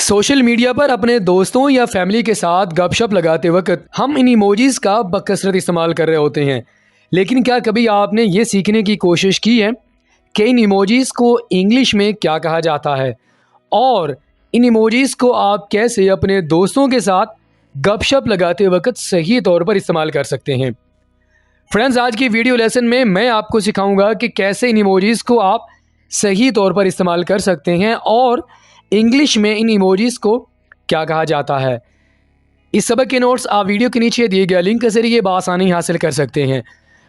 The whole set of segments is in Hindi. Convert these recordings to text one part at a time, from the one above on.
सोशल मीडिया पर अपने दोस्तों या फैमिली के साथ गपशप लगाते वक्त हम इन इमोजीज का बकसरत इस्तेमाल कर रहे होते हैं। लेकिन क्या कभी आपने ये सीखने की कोशिश की है कि इन इमोजीज को इंग्लिश में क्या कहा जाता है और इन इमोजीज को आप कैसे अपने दोस्तों के साथ गपशप लगाते वक्त सही तौर पर इस्तेमाल कर सकते हैं। फ्रेंड्स, आज की वीडियो लेसन में मैं आपको सिखाऊंगा कि कैसे इन इमोजीज को आप सही तौर पर इस्तेमाल कर सकते हैं और इंग्लिश में इन इमोजीज को क्या कहा जाता है। इस सबक के नोट्स आप वीडियो के नीचे दिए गए लिंक के जरिए बआसानी हासिल कर सकते हैं।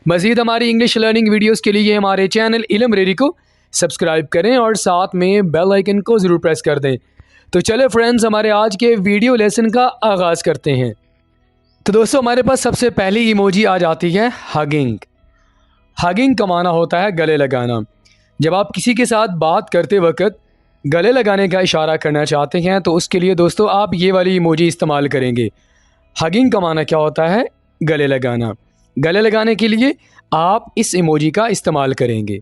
मज़ीद हमारी इंग्लिश लर्निंग वीडियोस के लिए हमारे चैनल इल्म रेडी को सब्सक्राइब करें और साथ में बेल आइकन को ज़रूर प्रेस कर दें। तो चले फ्रेंड्स, हमारे आज के वीडियो लेसन का आगाज़ करते हैं। तो दोस्तों, हमारे पास सबसे पहली इमोजी आ जाती है हगिंग। हगिंग का माना होता है गले लगाना। जब आप किसी के साथ बात करते वक्त गले लगाने का इशारा करना चाहते हैं तो उसके लिए दोस्तों आप ये वाली इमोजी इस्तेमाल करेंगे। हगिंग का माना क्या होता है? गले लगाना। गले लगाने के लिए आप इस इमोजी का इस्तेमाल करेंगे।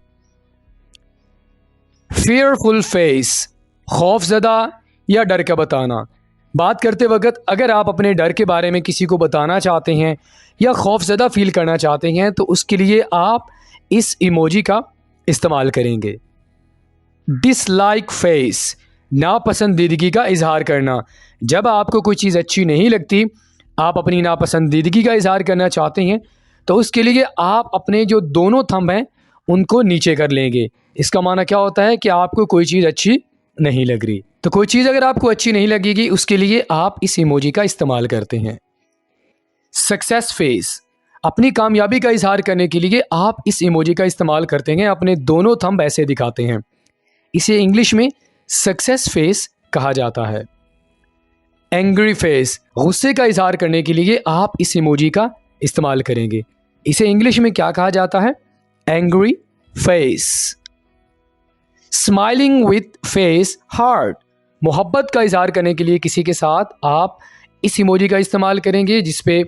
फियरफुल फेस, खौफजदा या डर का बताना। बात करते वक्त अगर आप अपने डर के बारे में किसी को बताना चाहते हैं या खौफजदा फील करना चाहते हैं तो उसके लिए आप इस इमोजी का इस्तेमाल करेंगे। डिसलाइक फेस, नापसंदीदगी का इजहार करना। जब आपको कोई चीज़ अच्छी नहीं लगती, आप अपनी नापसंदीदगी का इजहार करना चाहते हैं तो उसके लिए आप अपने जो दोनों थंब हैं उनको नीचे कर लेंगे। इसका माना क्या होता है कि आपको कोई चीज़ अच्छी नहीं लग रही। तो कोई चीज़ अगर आपको अच्छी नहीं लगेगी उसके लिए आप इस इमोजी का इस्तेमाल करते हैं। सक्सेस फेस, अपनी कामयाबी का इजहार करने के लिए आप इस इमोजी का इस्तेमाल करते हैं। अपने दोनों थंब ऐसे दिखाते हैं। इसे इंग्लिश में सक्सेस फेस कहा जाता है। एंग्री फेस, गुस्से का इजहार करने के लिए आप इस इमोजी का इस्तेमाल करेंगे। इसे इंग्लिश में क्या कहा जाता है? Angry face. Smiling with face heart, मोहब्बत का इजहार करने के लिए किसी के साथ आप इस इमोजी का इस्तेमाल करेंगे जिसपे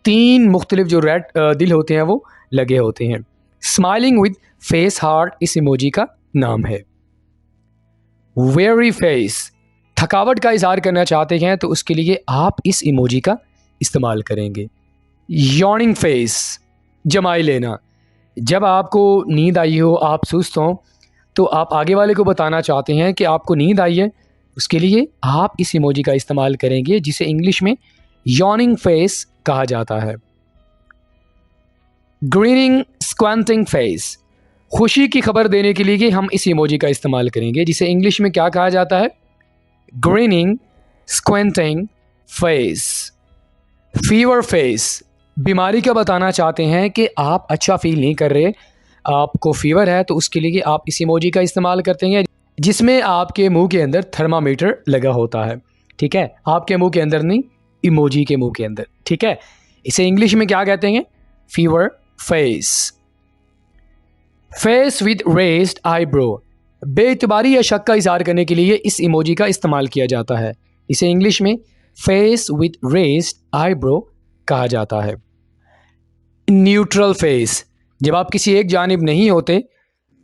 3 मुख्तलिफ जो रेड दिल होते हैं वो लगे होते हैं। स्माइलिंग विथ फेस हार्ट इस इमोजी का नाम है। वेरी फेस, थकावट का इजहार करना चाहते हैं तो उसके लिए आप इस इमोजी का इस्तेमाल करेंगे। यॉर्निंग फेस, जमाई लेना। जब आपको नींद आई हो, आप सुस्त हों तो आप आगे वाले को बताना चाहते हैं कि आपको नींद आई है, उसके लिए आप इस इमोजी का इस्तेमाल करेंगे जिसे इंग्लिश में यॉर्निंग फेस कहा जाता है। ग्रीनिंग स्क्वेंटिंग फेस, खुशी की खबर देने के लिए हम इस इमोजी का इस्तेमाल करेंगे जिसे इंग्लिश में क्या कहा जाता है? Grinning squinting face. Fever face, बीमारी का बताना चाहते हैं कि आप अच्छा फील नहीं कर रहे, आपको फीवर है, तो उसके लिए आप इस इमोजी का इस्तेमाल करते हैं जिसमें आपके मुंह के अंदर थर्मामीटर लगा होता है। ठीक है, आपके मुंह के अंदर नहीं, इमोजी के मुंह के अंदर। ठीक है, इसे इंग्लिश में क्या कहते हैं? Fever face. Face with raised eyebrow, बेइतबारी या शक का इजहार करने के लिए इस इमोजी का इस्तेमाल किया जाता है। इसे इंग्लिश में फेस विद रेज्ड आईब्रो कहा जाता है। न्यूट्रल फेस, जब आप किसी एक जानिब नहीं होते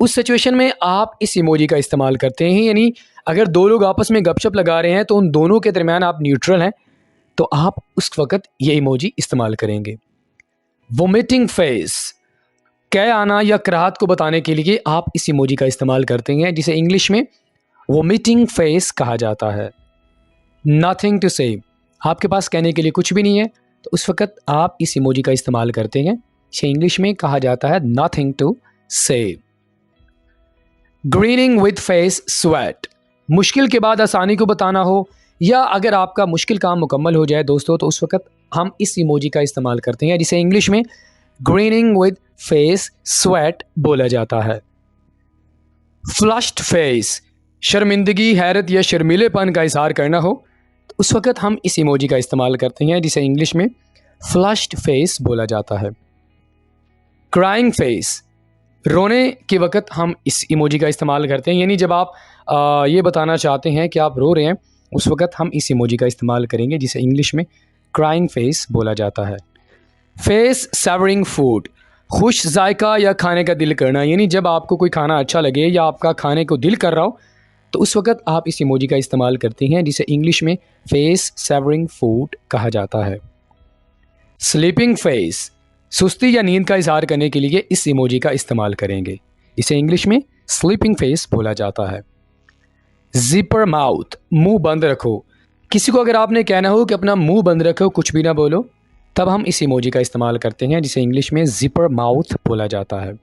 उस सिचुएशन में आप इस इमोजी का इस्तेमाल करते हैं। यानी अगर 2 लोग आपस में गपशप लगा रहे हैं तो उन दोनों के दरमियान आप न्यूट्रल हैं तो आप उस वक्त ये इमोजी इस्तेमाल करेंगे। वोमिटिंग फेस, कै आना या कराहत को बताने के लिए आप इस इमोजी का इस्तेमाल करते हैं जिसे इंग्लिश में वोमिटिंग फेस कहा जाता है। नथिंग टू से, आपके पास कहने के लिए कुछ भी नहीं है तो उस वक्त आप इस इमोजी का इस्तेमाल करते हैं। इसे इंग्लिश में कहा जाता है नथिंग टू से। ग्रीनिंग विद फेस स्वेट, मुश्किल के बाद आसानी को बताना हो या अगर आपका मुश्किल काम मुकम्मल हो जाए दोस्तों तो उस वक्त हम इस इमोजी का इस्तेमाल करते हैं जिसे इंग्लिश में ग्रीनिंग विद फेस स्वेट बोला जाता है। फ्लश्ड फेस, शर्मिंदगी, हैरत या शर्मीलेपन का इजहार करना हो तो उस वक्त हम इस इमोजी का इस्तेमाल करते हैं जिसे इंग्लिश में फ्लश्ड फेस बोला जाता है। क्राइंग फेस, रोने के वक्त हम इस इमोजी का इस्तेमाल करते हैं। यानी जब आप ये बताना चाहते हैं कि आप रो रहे हैं उस वक्त हम इस इमोजी का इस्तेमाल करेंगे जिसे इंग्लिश में क्राइंग फेस बोला जाता है। फेस सेवरिंग फूड, खुश जायका या खाने का दिल करना। यानी जब आपको कोई खाना अच्छा लगे या आपका खाने को दिल कर रहा हो तो उस वक़्त आप इस इमोजी का इस्तेमाल करते हैं, जिसे इंग्लिश में फेस सेवरिंग फूड कहा जाता है। स्लीपिंग फेस, सुस्ती या नींद का इज़हार करने के लिए इस इमोजी का इस्तेमाल करेंगे। इसे इंग्लिश में स्लीपिंग फेस बोला जाता है। जिपर माउथ, मुंह बंद रखो। किसी को अगर आपने कहना हो कि अपना मुंह बंद रखो, कुछ भी ना बोलो, तब हम इस इमोजी का इस्तेमाल करते हैं, जिसे इंग्लिश में जिपर माउथ बोला जाता है।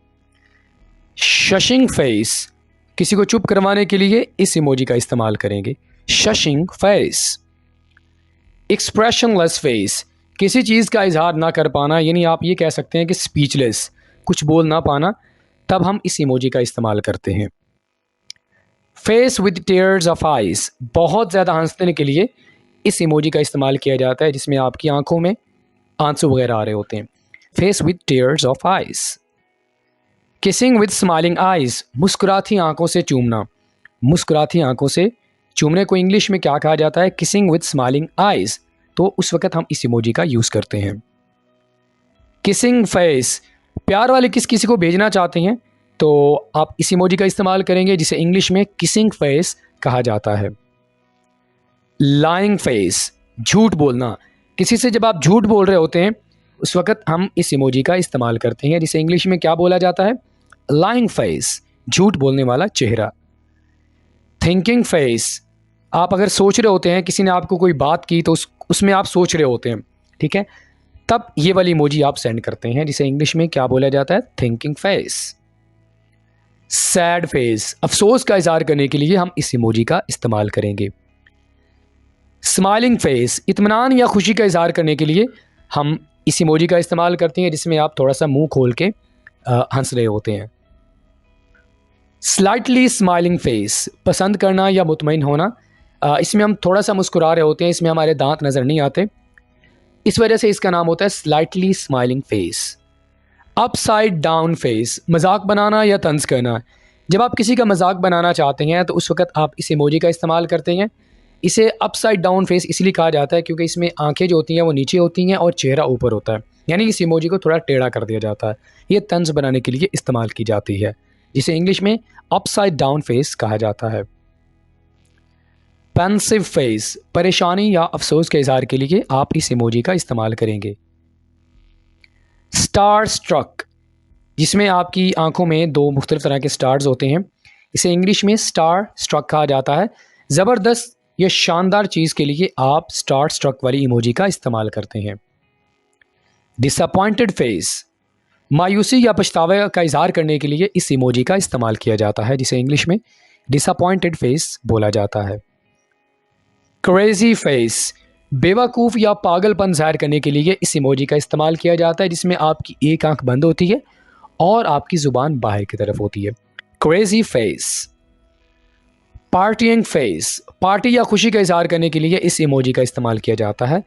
शशिंग फेस, किसी को चुप करवाने के लिए इस इमोजी का इस्तेमाल करेंगे। शशिंग फेस। एक्सप्रेशनलेस फेस, किसी चीज़ का इजहार ना कर पाना, यानी आप ये कह सकते हैं कि स्पीचलेस, कुछ बोल ना पाना, तब हम इस इमोजी का इस्तेमाल करते हैं। Face with tears of eyes, बहुत ज़्यादा हंसने के लिए इस इमोजी का इस्तेमाल किया जाता है, जिसमें आपकी आंखों में आंसू वगैरह आ रहे होते हैं। Face with tears of eyes. Kissing with smiling eyes, मुस्कुराती आंखों से चूमना। मुस्कुराती आंखों से चूमने को इंग्लिश में क्या कहा जाता है? Kissing with smiling eyes. तो उस वक्त हम इस इमोजी का यूज़ करते हैं। किसिंग फेस, प्यार वाले किस किसी को भेजना चाहते हैं तो आप इस इमोजी का इस्तेमाल करेंगे, जिसे इंग्लिश में किसिंग फेस कहा जाता है। लाइंग फेस, झूठ बोलना। किसी से जब आप झूठ बोल रहे होते हैं उस वक्त हम इस इमोजी का इस्तेमाल करते हैं, जिसे इंग्लिश में क्या बोला जाता है? लाइंग फेस, झूठ बोलने वाला चेहरा। थिंकिंग फेस, आप अगर सोच रहे होते हैं, किसी ने आपको कोई बात की तो उसमें आप सोच रहे होते हैं, ठीक है, तब ये वाली इमोजी आप सेंड करते हैं, जिसे इंग्लिश में क्या बोला जाता है? Thinking face. सैड फेस, अफसोस का इजहार करने के लिए हम इस इमोजी का इस्तेमाल करेंगे। स्माइलिंग फेस, इत्मीनान या खुशी का इजहार करने के लिए हम इस इमोजी का इस्तेमाल करते हैं, जिसमें आप थोड़ा सा मुंह खोल के हंस रहे होते हैं। स्लाइटली स्माइलिंग फेस, पसंद करना या मुतमईन होना। इसमें हम थोड़ा सा मुस्कुरा रहे होते हैं, इसमें हमारे दांत नज़र नहीं आते, इस वजह से इसका नाम होता है slightly smiling face. Upside down face, मजाक बनाना या तंज करना। जब आप किसी का मजाक बनाना चाहते हैं तो उस वक्त आप इस इमोजी का इस्तेमाल करते हैं। इसे अपसाइड डाउन फेस इसलिए कहा जाता है क्योंकि इसमें आंखें जो होती हैं वो नीचे होती हैं और चेहरा ऊपर होता है, यानी इस इमोजी को थोड़ा टेढ़ा कर दिया जाता है। ये तंज बनाने के लिए इस्तेमाल की जाती है, जिसे इंग्लिश में अपसाइड डाउन फेस कहा जाता है। पेंसिव फेस, परेशानी या अफसोस के इजहार के लिए आप इस इमोजी का इस्तेमाल करेंगे। स्टार स्ट्रक, जिसमें आपकी आंखों में दो मुख्तलिफ तरह के स्टार्स होते हैं, इसे इंग्लिश में स्टार स्ट्रक कहा जाता है। ज़बरदस्त या शानदार चीज़ के लिए आप स्टार स्ट्रक वाली इमोजी का इस्तेमाल करते हैं। डिसअपॉइंटेड फेस, मायूसी या पछतावे का इजहार करने के लिए इस इमोजी का इस्तेमाल किया जाता है, जिसे इंग्लिश में डिसअपॉइंटेड फेस बोला जाता है। क्रेजी फेस, बेवकूफ़ या पागलपन ज़ाहिर करने के लिए इस इमोजी का इस्तेमाल किया जाता है, जिसमें आपकी एक आंख बंद होती है और आपकी ज़ुबान बाहर की तरफ होती है। Crazy face. Parting face, party या खुशी का इजहार करने के लिए इस इमोजी का इस्तेमाल किया जाता है।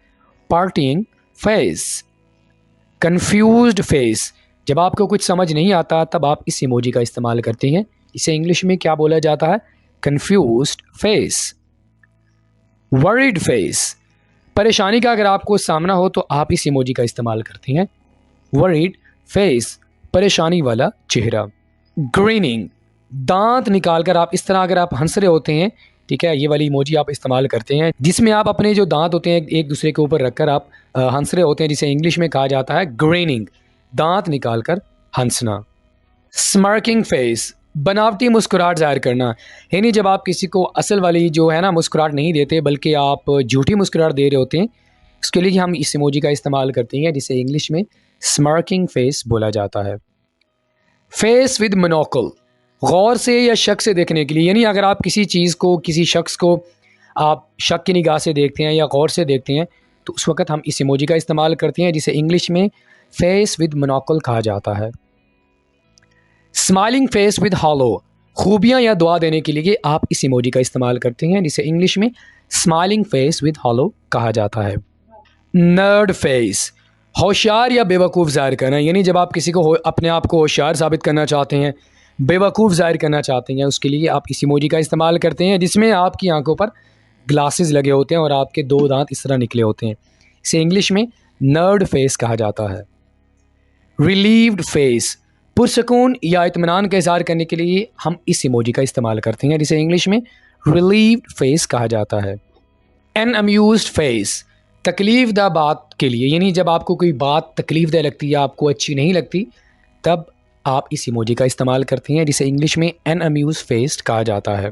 Parting face. कन्फ्यूज्ड फेस, जब आपको कुछ समझ नहीं आता तब आप इस इमोजी का इस्तेमाल करते हैं, इसे इंग्लिश में क्या बोला जाता है? Confused face. वरीड फेस, परेशानी का अगर आपको सामना हो तो आप इस इमोजी का इस्तेमाल करते हैं। वरीड फेस, परेशानी वाला चेहरा। ग्रीनिंग, दांत निकालकर आप इस तरह अगर आप हंस रहे होते हैं, ठीक है, ये वाली इमोजी आप इस्तेमाल करते हैं, जिसमें आप अपने जो दांत होते हैं एक दूसरे के ऊपर रखकर आप हंस रहे होते हैं, जिसे इंग्लिश में कहा जाता है ग्रीनिंग, दांत निकालकर हंसना। स्मर्किंग फेस, बनावटी मुस्कुराहट ज़ाहिर करना, यानी जब आप किसी को असल वाली जो है ना मुस्कुराहट नहीं देते बल्कि आप झूठी मुस्कुराहट दे रहे होते हैं, उसके लिए हम इस इमोजी का इस्तेमाल करते हैं, जिसे इंग्लिश में स्मर्किंग फेस बोला जाता है। फेस विद मोनोकल, गौर से या शक से देखने के लिए, यानी अगर आप किसी चीज़ को, किसी शख्स को आप शक की निगाह से देखते हैं या गौर से देखते हैं तो उस वक्त हम इस इमोजी का इस्तेमाल करते हैं, जिसे इंग्लिश में फेस विद मोनोकल कहा जाता है। स्माइलिंग फेस विद हॉलो, खूबियाँ या दुआ देने के लिए आप इस इमोजी का इस्तेमाल करते हैं, जिसे इंग्लिश में स्माइलिंग फेस विद हॉलो कहा जाता है। नर्ड फेस, होशियार या बेवकूफ़ ज़ाहिर करना, यानी जब आप किसी को अपने आप को होशियार साबित करना चाहते हैं, बेवकूफ़ ज़ाहिर करना चाहते हैं, उसके लिए आप इस इमोजी का इस्तेमाल करते हैं, जिसमें आपकी आंखों पर ग्लासेस लगे होते हैं और आपके दो दांत इस तरह निकले होते हैं, इसे इंग्लिश में नर्ड फेस कहा जाता है। रिलीव्ड फेस, पुरसकून या इत्मीनान का इज़हार करने के लिए हम इस इमोजी का इस्तेमाल करते हैं, जिसे इंग्लिश में रिलीव्ड फेस कहा जाता है। एन अम्यूज्ड फेस, तकलीफ दा बात के लिए, यानी जब आपको कोई बात तकलीफ दह लगती है, आपको अच्छी नहीं लगती, तब आप इस इमोजी का इस्तेमाल करते हैं, जिसे इंग्लिश में एन अम्यूज फेस कहा जाता है।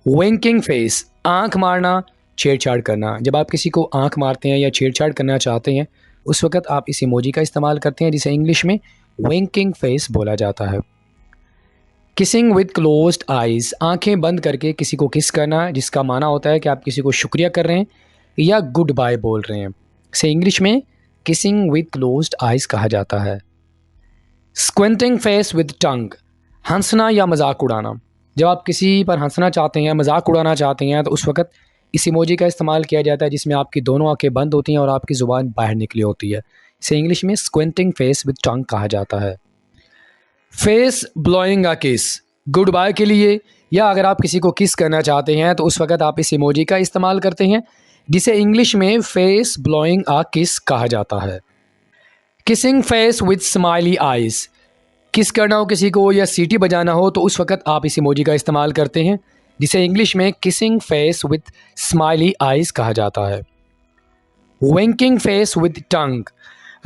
विंकिंग फेस, आंख मारना, छेड़छाड़ करना। जब आप किसी को आंख मारते हैं या छेड़छाड़ करना चाहते हैं, उस वक्त आप इस इमोजी का इस्तेमाल करते हैं, जिसे इंग्लिश में विंकिंग फेस बोला जाता है। किसिंग विद क्लोज्ड आइज़, आंखें बंद करके किसी को किस करना, जिसका माना होता है कि आप किसी को शुक्रिया कर रहे हैं या गुड बाय बोल रहे हैं। इसे इंग्लिश में किसिंग विद क्लोज्ड आइज़ कहा जाता है। स्क्विंटिंग फेस विद टंग, हंसना या मजाक उड़ाना। जब आप किसी पर हंसना चाहते हैं, मजाक उड़ाना चाहते हैं, तो उस वक्त इस इमोजी का इस्तेमाल किया जाता है, जिसमें आपकी दोनों आंखें बंद होती हैं और आपकी ज़ुबान बाहर निकली होती है। इसे इंग्लिश में स्क्विंटिंग फेस विद टंग कहा जाता है। फेस ब्लोइंग अ किस, गुड बाय के लिए या अगर आप किसी को किस करना चाहते हैं, तो उस वक्त आप इस इमोजी का इस्तेमाल करते हैं, जिसे इंग्लिश में फेस ब्लोइंग अ किस कहा जाता है। Kissing face with smiley eyes, किस करना हो किसी को या सीटी बजाना हो, तो उस वक्त आप इस इमोजी का इस्तेमाल करते हैं, जिसे इंग्लिश में kissing face with smiley eyes कहा जाता है। विंकिंग फेस विद टंग,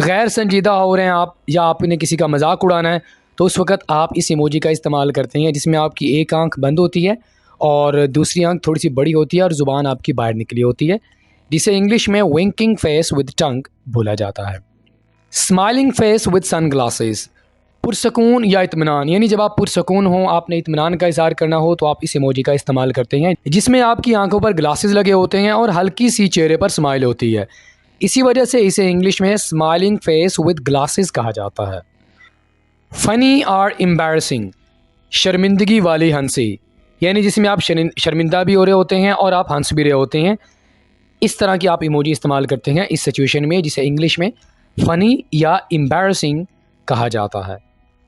गैर संजीदा हो रहे हैं आप या आपने किसी का मजाक उड़ाना है, तो उस वक्त आप इस इमोजी का इस्तेमाल करते हैं, जिसमें आपकी एक आंख बंद होती है और दूसरी आंख थोड़ी सी बड़ी होती है और ज़ुबान आपकी बाहर निकली होती है, जिसे इंग्लिश में विंकिंग फेस विद टंग बोला जाता है। स्माइलिंग फेस विद सनग्लासेस, पुरसकून या इत्मीनान, यानी जब आप पुरसकून हो, आपने इत्मीनान का इज़हार करना हो, तो आप इस इमोजी का इस्तेमाल करते हैं, जिसमें आपकी आंखों पर ग्लासेस लगे होते हैं और हल्की सी चेहरे पर स्माइल होती है। इसी वजह से इसे इंग्लिश में स्माइलिंग फेस विद ग्लासेस कहा जाता है। फ़नी और एम्बैरसिंग, शर्मिंदगी वाली हंसी, यानी जिसमें आप शर्मिंदा भी हो रहे होते हैं और आप हंस भी रहे होते हैं, इस तरह की आप इमोजी इस्तेमाल करते हैं इस सिचुएशन में, जिसे इंग्लिश में फ़नी या एम्बैरसिंग कहा जाता है।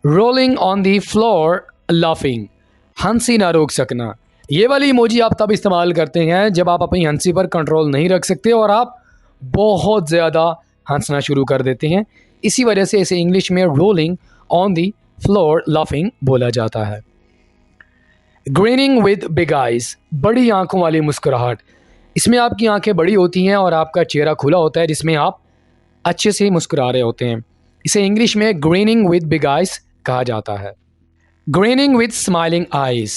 Rolling on the floor laughing, हंसी ना रोक सकना। ये वाली इमोजी आप तब इस्तेमाल करते हैं जब आप अपनी हंसी पर कंट्रोल नहीं रख सकते और आप बहुत ज़्यादा हंसना शुरू कर देते हैं। इसी वजह से इसे इंग्लिश में rolling on the floor laughing बोला जाता है। ग्रीनिंग विद बिग आइज़, बड़ी आंखों वाली मुस्कुराहट। इसमें आपकी आंखें बड़ी होती हैं और आपका चेहरा खुला होता है, जिसमें आप अच्छे से मुस्कुरा रहे होते हैं। इसे इंग्लिश में ग्रीनिंग विद बिग आइज़ कहा जाता है। ग्रीनिंग विद स्माइलिंग आइज़,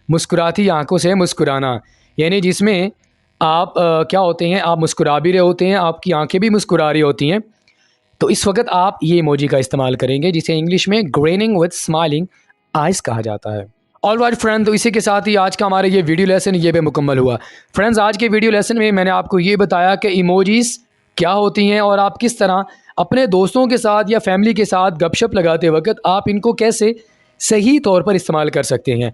मुस्कुराती आंखों से मुस्कुराना, यानी जिसमें आप क्या होते हैं, आप मुस्कुरा भी रहे होते हैं, आपकी आंखें भी मुस्कुरा रही होती हैं, तो इस वक्त आप ये इमोजी का इस्तेमाल करेंगे, जिसे इंग्लिश में ग्रीनिंग विद स्माइलिंग आइज़ कहा जाता है। ऑलराइट फ्रेंड, तो इसी के साथ ही आज का हमारा ये वीडियो लेसन ये भी मुकम्मल हुआ। फ्रेंड्स, आज के वीडियो लेसन में मैंने आपको ये बताया कि इमोजीज़ क्या होती हैं और आप किस तरह अपने दोस्तों के साथ या फैमिली के साथ गपशप लगाते वक्त आप इनको कैसे सही तौर पर इस्तेमाल कर सकते हैं।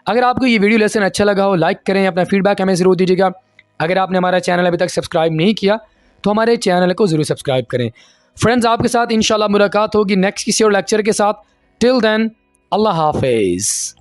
अगर आपको ये वीडियो लेसन अच्छा लगा हो, लाइक करें, अपना फीडबैक हमें ज़रूर दीजिएगा। अगर आपने हमारा चैनल अभी तक सब्सक्राइब नहीं किया, तो हमारे चैनल को ज़रूर सब्सक्राइब करें। फ्रेंड्स, आपके साथ इंशाल्लाह मुलाकात होगी नेक्स्ट किसी और लेक्चर के साथ। टिल देन, अल्लाह हाफिज़।